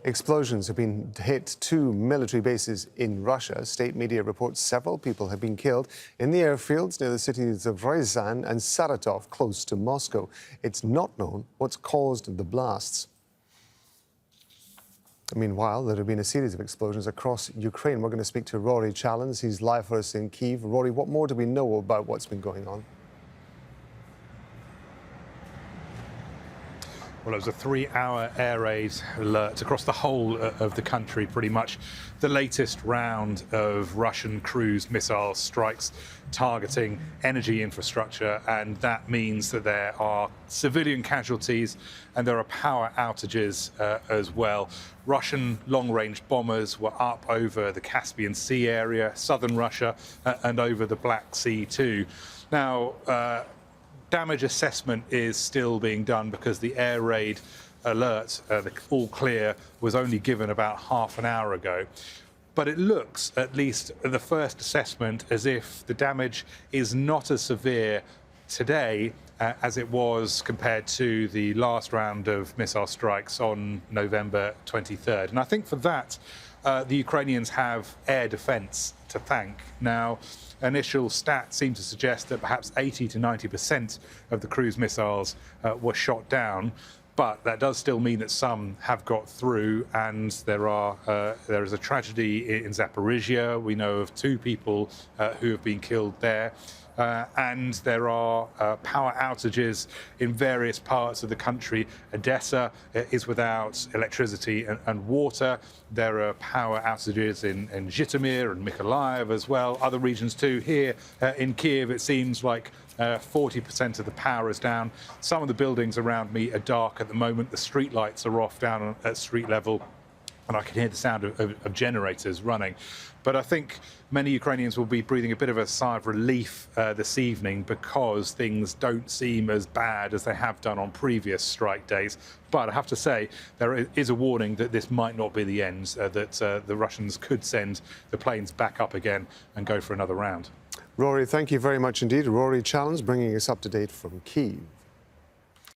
Explosions have been hit two military bases in Russia. State media reports several people have been killed in the airfields near the cities of Ryazan and Saratov, close to Moscow. It's not known what's caused the blasts. Meanwhile, there have been a series of explosions across Ukraine. We're going to speak to Rory Challens. He's live for us in Kyiv. Rory, what more do we know about what's been going on? Well, it was a 3-hour air raid alert across the whole of the country, pretty much. The latest round of Russian cruise missile strikes targeting energy infrastructure, and that means that there are civilian casualties and there are power outages as well. Russian long-range bombers were up over the Caspian Sea area, southern Russia, and over the Black Sea too. Now, damage assessment is still being done because the air raid alert, the all clear, was only given about half an hour ago. But it looks, at least at the first assessment, as if the damage is not as severe today as it was compared to the last round of missile strikes on November 23rd. And I think for that, the Ukrainians have air defense to thank. Now, initial stats seem to suggest that perhaps 80 to 90% of the cruise missiles were shot down, but that does still mean that some have got through, and there is a tragedy in Zaporizhia. We know of 2 people who have been killed there. And there are power outages in various parts of the country. Odessa is without electricity and water. There are power outages in Zhytomyr and Mykolaiv as well, other regions too. Here in Kyiv, it seems like 40% of the power is down. Some of the buildings around me are dark at the moment. The street lights are off down at street level, and I can hear the sound of generators running. But I think many Ukrainians will be breathing a bit of a sigh of relief this evening, because things don't seem as bad as they have done on previous strike days. But I have to say, there is a warning that this might not be the end, that the Russians could send the planes back up again and go for another round. Rory, thank you very much indeed. Rory Challens bringing us up to date from Kyiv.